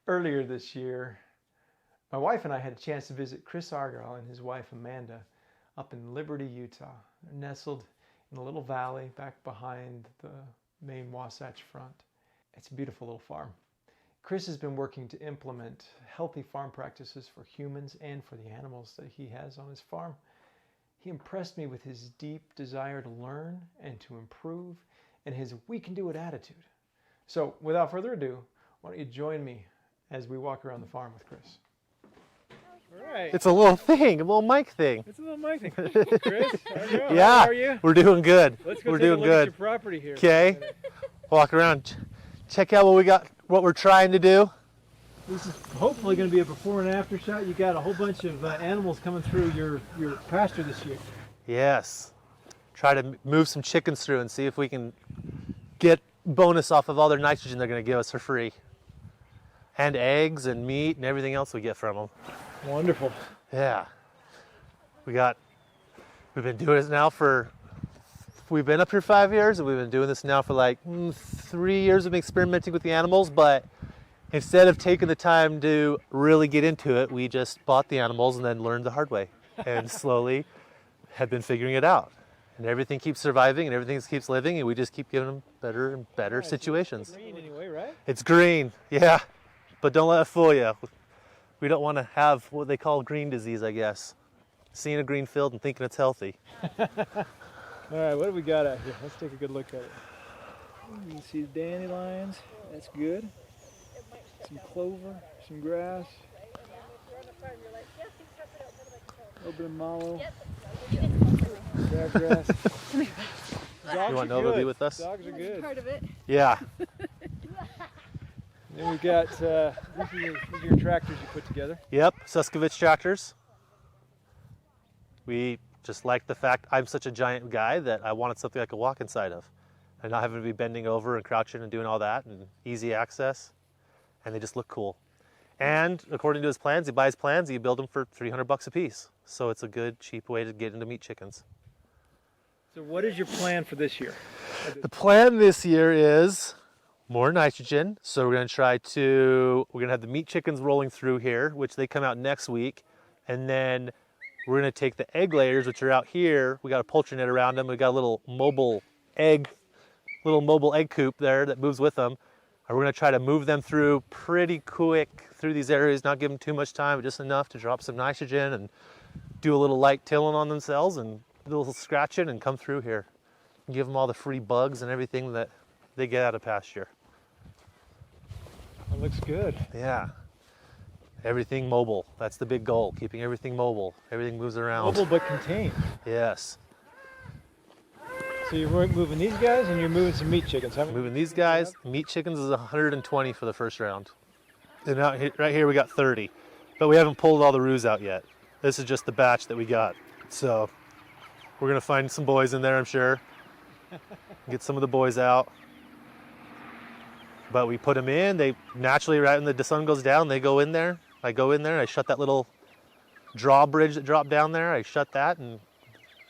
Earlier this year, my wife and I had a chance to visit Chris Argyle and his wife Amanda up in Liberty, Utah. They're nestled in a little valley back behind the main Wasatch Front. It's a beautiful little farm. Chris has been working to implement healthy farm practices for humans and for the animals that he has on his farm. He impressed me with his deep desire to learn and to improve and his "we can do it" attitude. So without further ado, why don't you join me as we walk around the farm with Chris. All right. It's a little thing, a little mic thing. It's a little mic thing. Chris, Yeah, how are you? we're doing good. Let's go we're take doing a look good. at your property here. Okay, walk around, check out what we got, what we're trying to do. This is hopefully going to be a before and after shot. You got a whole bunch of animals coming through your pasture this year. Yes, try to move some chickens through and see if we can get bonus off of all their nitrogen they're going to give us for free. And eggs and meat and everything else we get from them. Wonderful. Yeah. We've been doing this now we've been up here 5 years, and we've been doing this now for like 3 years of experimenting with the animals, but instead of taking the time to really get into it, we just bought the animals and then learned the hard way and slowly have been figuring it out. And everything keeps surviving and everything keeps living, and we just keep giving them better and better situations. It's green anyway, right? It's green, yeah, but don't let it fool you. We don't want to have what they call green disease, I guess. Seeing a green field and thinking it's healthy. All right, what do we got out here? Let's take a good look at it. You can see the dandelions. That's good. Some clover, some grass. A little bit of mallow. Crabgrass. You want Nova to be with us? Dogs are good. Part of it. Yeah. Then we've got these are your tractors you put together. Yep, Suskovich tractors. We just like the fact I'm such a giant guy that I wanted something I could walk inside of and not having to be bending over and crouching and doing all that, and easy access. And they just look cool. And according to his plans, he buys plans, you build them for $300 a piece. So it's a good, cheap way to get into meat chickens. So what is your plan for this year? The plan this year is more nitrogen. So we're going to have the meat chickens rolling through here, which they come out next week. And then we're going to take the egg layers, which are out here. We got a poultry net around them. We got a little mobile egg coop there that moves with them. And we're going to try to move them through pretty quick through these areas, not give them too much time, but just enough to drop some nitrogen and do a little light tilling on themselves and a little scratching and come through here and give them all the free bugs and everything that they get out of pasture. That looks good. Yeah. Everything mobile. That's the big goal, keeping everything mobile. Everything moves around. Mobile but contained. Yes. So you're moving these guys and you're moving some meat chickens. How many? Moving these guys. Meat chickens is 120 for the first round. And out here, right here we got 30. But we haven't pulled all the roos out yet. This is just the batch that we got. So we're going to find some boys in there, I'm sure. Get some of the boys out. But we put them in. They naturally, right when the sun goes down, they go in there. I go in there and I shut that little drawbridge that dropped down there. I shut that and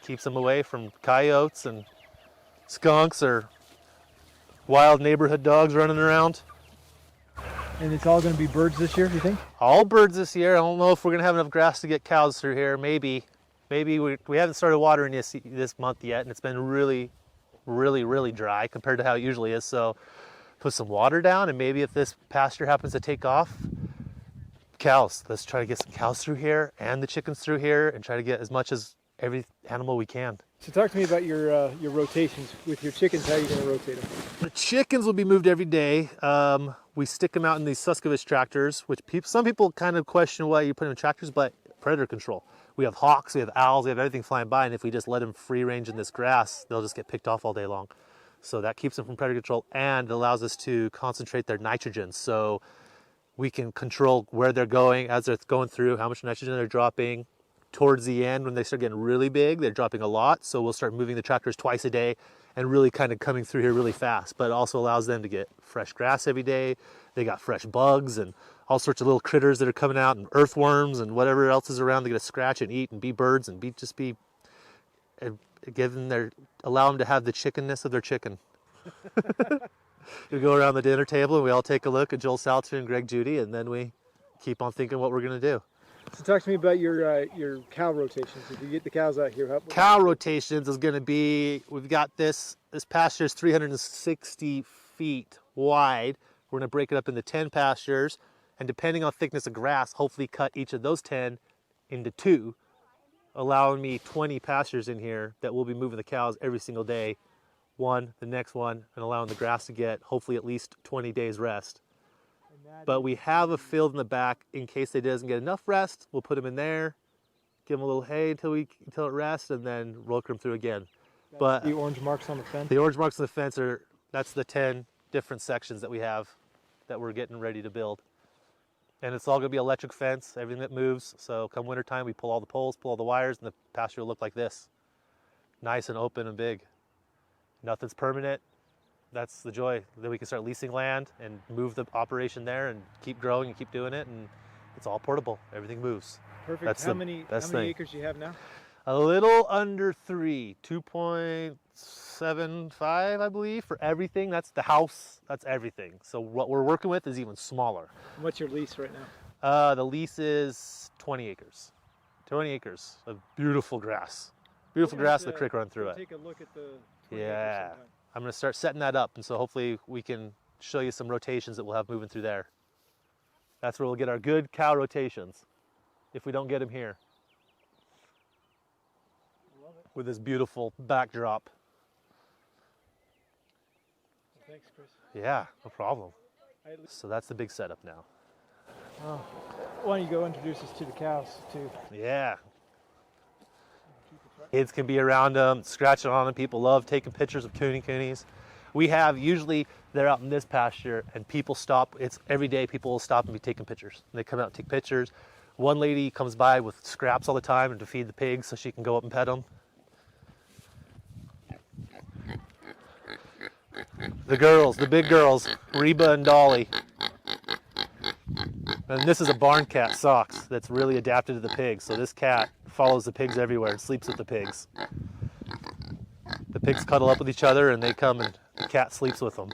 keeps them away from coyotes and skunks or wild neighborhood dogs running around. And it's all going to be birds this year, do you think? All birds this year. I don't know if we're going to have enough grass to get cows through here. Maybe we haven't started watering this month yet, and it's been really, really, really dry compared to how it usually is. So put some water down, and maybe if this pasture happens to take off, cows. Let's try to get some cows through here and the chickens through here and try to get as much as every animal we can. So talk to me about your rotations with your chickens. How are you going to rotate them? The chickens will be moved every day. We stick them out in these Suskovich tractors, which some people kind of question why you put them in tractors, but predator control. We have hawks, we have owls, we have everything flying by, and if we just let them free range in this grass, they'll just get picked off all day long. So that keeps them from predator control, and it allows us to concentrate their nitrogen. So we can control where they're going as they're going through, how much nitrogen they're dropping. Towards the end, when they start getting really big, they're dropping a lot. So we'll start moving the tractors twice a day and really kind of coming through here really fast. But it also allows them to get fresh grass every day. They got fresh bugs and all sorts of little critters that are coming out, and earthworms and whatever else is around. They get to scratch and eat and be birds and allow them to have the chickenness of their chicken. we go around the dinner table and we all take a look at Joel Salter and Greg Judy, and then we keep on thinking what we're going to do. So talk to me about your cow rotations. If you get the cows out here, Cow rotations is going to be, we've got this pasture is 360 feet wide. We're going to break it up into 10 pastures, and depending on thickness of grass, hopefully cut each of those 10 into 2, allowing me 20 pastures in here that we'll be moving the cows every single day, one, the next one, and allowing the grass to get hopefully at least 20 days rest. But we have a field in the back in case they doesn't get enough rest. We'll put them in there, give them a little hay until it rests, and then roker them through again. But the orange marks on the fence? The orange marks on the fence that's the 10 different sections that we have that we're getting ready to build. And it's all gonna be electric fence, everything that moves. So come wintertime, we pull all the poles, pull all the wires, and the pasture will look like this. Nice and open and big. Nothing's permanent. That's the joy. Then we can start leasing land and move the operation there and keep growing and keep doing it, and it's all portable. Everything moves. Perfect. That's how many acres do you have now? A little under 3, 2.75, I believe, for everything. That's the house, that's everything. So what we're working with is even smaller. And what's your lease right now? The lease is 20 acres. 20 acres of beautiful grass. Beautiful grass, the creek run through it. Take a look at the 20 Yeah. acres sometime. I'm going to start setting that up, and so hopefully we can show you some rotations that we'll have moving through there. That's where we'll get our good cow rotations, if we don't get them here. Love it. With this beautiful backdrop. Well, thanks, Chris. Yeah, no problem. So that's the big setup now. Oh. Why don't you go introduce us to the cows, too? Yeah. Kids can be around them, scratching on them. People love taking pictures of coonies. We have, usually they're out in this pasture and people stop. It's every day people will stop and be taking pictures. And they come out and take pictures. One lady comes by with scraps all the time and to feed the pigs so she can go up and pet them. The girls, the big girls, Reba and Dolly. And this is a barn cat, Socks, that's really adapted to the pigs. So this cat follows the pigs everywhere and sleeps with the pigs. The pigs cuddle up with each other and they come and the cat sleeps with them.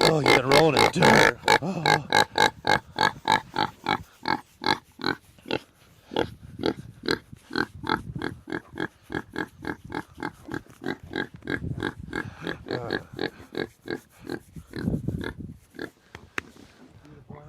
Oh, you've been rolling in dirt. Oh.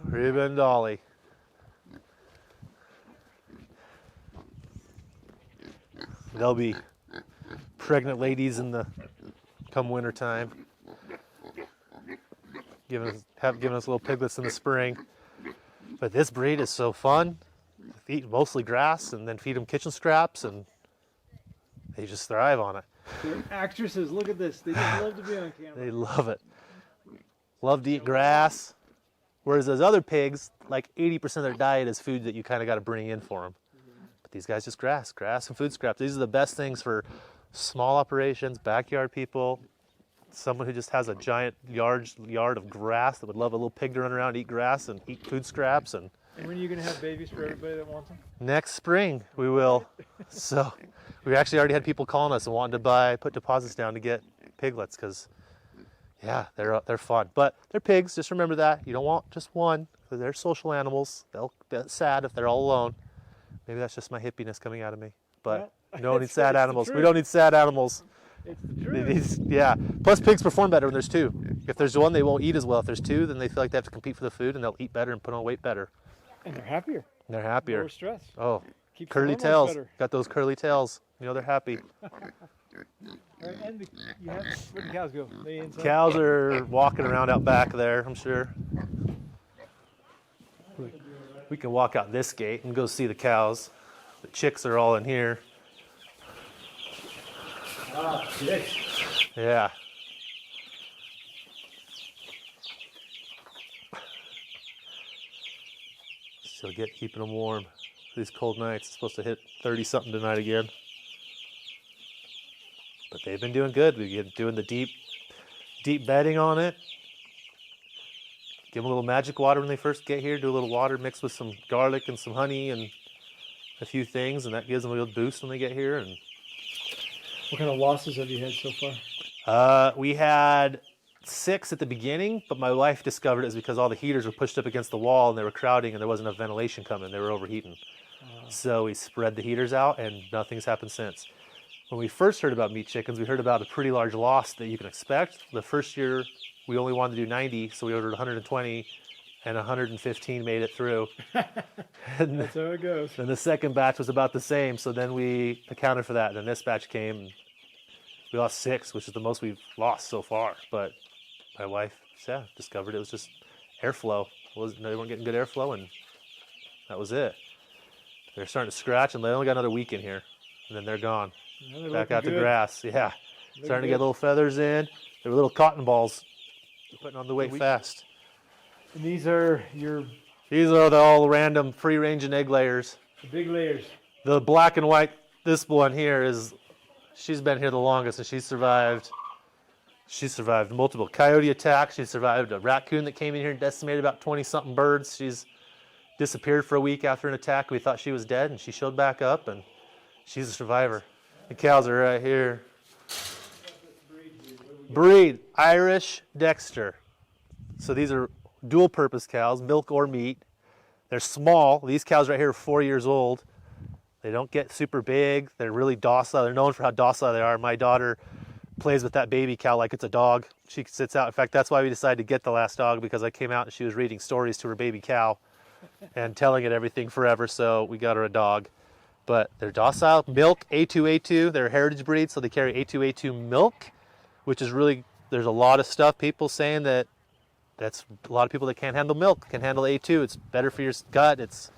Reba and Dolly. They'll be pregnant ladies in the come winter time, giving us little piglets in the spring. But this breed is so fun. They eat mostly grass and then feed them kitchen scraps, and they just thrive on it. They're actresses. Look at this. They just love to be on camera. They love it. Love to eat grass. Whereas those other pigs, like 80% of their diet is food that you kind of got to bring in for them. But these guys just grass and food scraps. These are the best things for small operations, backyard people, someone who just has a giant yard of grass that would love a little pig to run around, eat grass, and eat food scraps. And when are you going to have babies for everybody that wants them? Next spring we will. So we actually already had people calling us and wanting to put deposits down to get piglets because, yeah, they're fun. But they're pigs. Just remember that. You don't want just one because they're social animals. They'll get sad if they're all alone. Maybe that's just my hippiness coming out of me. But we don't need sad animals. We don't need sad animals. It's the truth. Yeah. Plus, pigs perform better when there's two. If there's one, they won't eat as well. If there's two, then they feel like they have to compete for the food, and they'll eat better and put on weight better. And they're happier. They're happier. Lower stress. Oh, Keeps curly the tails. hormones better. Got those curly tails. You know they're happy. All right, and where the cows go? They inside? Cows are walking around out back there, I'm sure. We can walk out this gate and go see the cows. The chicks are all in here. Ah, chicks. Yeah. Still keeping them warm. These cold nights. It's supposed to hit 30-something tonight again. But they've been doing good. We've been doing the deep bedding on it. Give them a little magic water when they first get here. Do a little water mixed with some garlic and some honey and a few things, and that gives them a little boost when they get here. And What kind of losses have you had so far? We had 6 at the beginning, but my wife discovered it was because all the heaters were pushed up against the wall and they were crowding and there wasn't enough ventilation coming. They were overheating. So we spread the heaters out and nothing's happened since. When we first heard about meat chickens, we heard about a pretty large loss that you can expect. The first year, we only wanted to do 90, so we ordered 120, and 115 made it through. And That's how it goes. then the second batch was about the same, so then we accounted for that. And then this batch came, and we lost 6, which is the most we've lost so far. But my wife, discovered it was just airflow. They weren't getting good airflow, and that was it. They're starting to scratch, and they only got another week in here, and then they're gone. Yeah, Back out to grass. Yeah. Looking Starting to good. get little feathers in. They were little cotton balls. They're putting on the weight fast. And these are your These are the all random free range and egg layers. big layers. The black and white, this one here she's been here the longest and she survived multiple coyote attacks. She survived a raccoon that came in here and decimated about 20 something birds. She's disappeared for a week after an attack. We thought she was dead and she showed back up and she's a survivor. The cows are right here. Breed, Irish Dexter. So these are dual purpose cows, milk or meat. They're small. These cows right here are 4 years old. They don't get super big. They're really docile. They're known for how docile they are. My daughter plays with that baby cow like it's a dog. She sits out. In fact, that's why we decided to get the last dog, because I came out and she was reading stories to her baby cow and telling it everything forever, so we got her a dog. But they're docile. Milk, A2A2. They're a heritage breed, so they carry A2A2 milk, which is really, there's a lot of stuff, people saying that's a lot of people that can't handle milk can handle A2. It's better for your gut. It's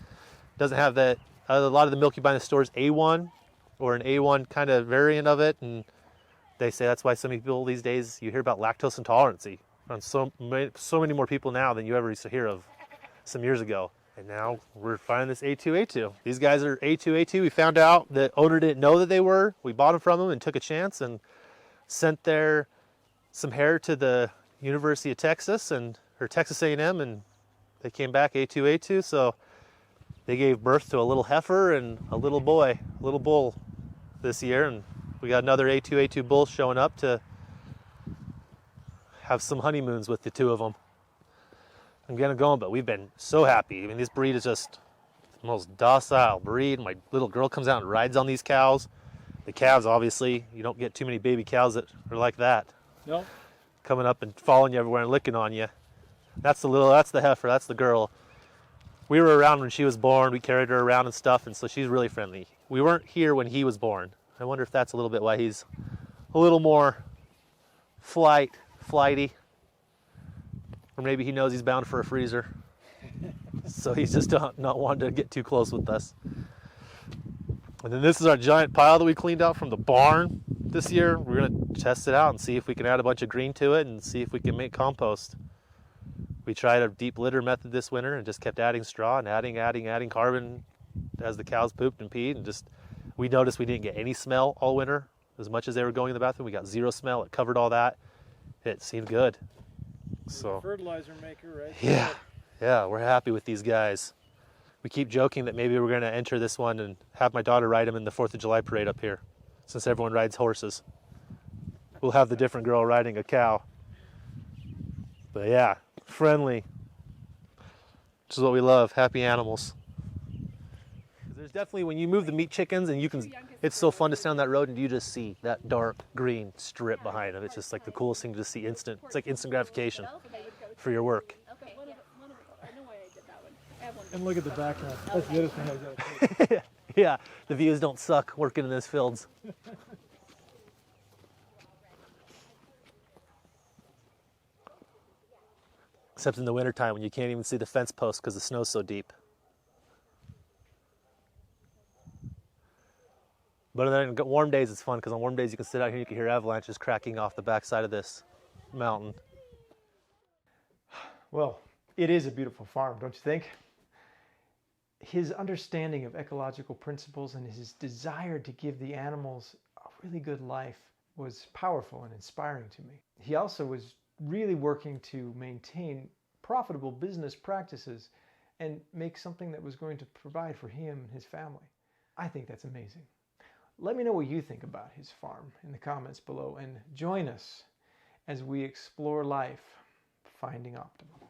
doesn't have that. A lot of the milk you buy in the store is A1 or an A1 kind of variant of it, and they say that's why so many people these days, you hear about lactose intolerance on so many more people now than you ever used to hear of some years ago. And now we're finding this A2A2. These guys are A2A2. We found out the owner didn't know that they were. We bought them from him and took a chance and sent some hair to the University of Texas or Texas A&M, and they came back A2A2. So they gave birth to a little heifer and a little bull this year, and we got another A2A2 bull showing up to have some honeymoons with the two of them. I'm getting going, but we've been so happy. I mean, this breed is just the most docile breed. My little girl comes out and rides on these cows. The calves, obviously, you don't get too many baby cows that are like that. No. Coming up and following you everywhere and licking on you. That's the heifer, that's the girl. We were around when she was born. We carried her around and stuff, and so she's really friendly. We weren't here when he was born. I wonder if that's a little bit why he's a little more flighty. Or maybe he knows he's bound for a freezer. So he's just not wanting to get too close with us. And then this is our giant pile that we cleaned out from the barn this year. We're going to test it out and see if we can add a bunch of green to it and see if we can make compost. We tried a deep litter method this winter and just kept adding straw and adding carbon as the cows pooped and peed. And we noticed we didn't get any smell all winter. As much as they were going in the bathroom, we got zero smell. It covered all that. It seemed good. So Fertilizer maker, right? Yeah, we're happy with these guys. We keep joking that maybe we're going to enter this one and have my daughter ride him in the 4th of July parade up here, since everyone rides horses. We'll have the different girl riding a cow. But yeah, friendly. Which is what we love, happy animals. There's definitely, when you move the meat chickens, and it's so fun to stand on that road and you just see that dark green strip behind them. It's just like the coolest thing to see it's like instant gratification for your work. And look at the background. That's the other thing I got to say. Yeah, the views don't suck working in these fields. Except in the wintertime when you can't even see the fence post because the snow's so deep. But then warm days it's fun, because on warm days you can sit out here and you can hear avalanches cracking off the backside of this mountain. Well, it is a beautiful farm, don't you think? His understanding of ecological principles and his desire to give the animals a really good life was powerful and inspiring to me. He also was really working to maintain profitable business practices and make something that was going to provide for him and his family. I think that's amazing. Let me know what you think about his farm in the comments below, and join us as we explore life, finding optimum.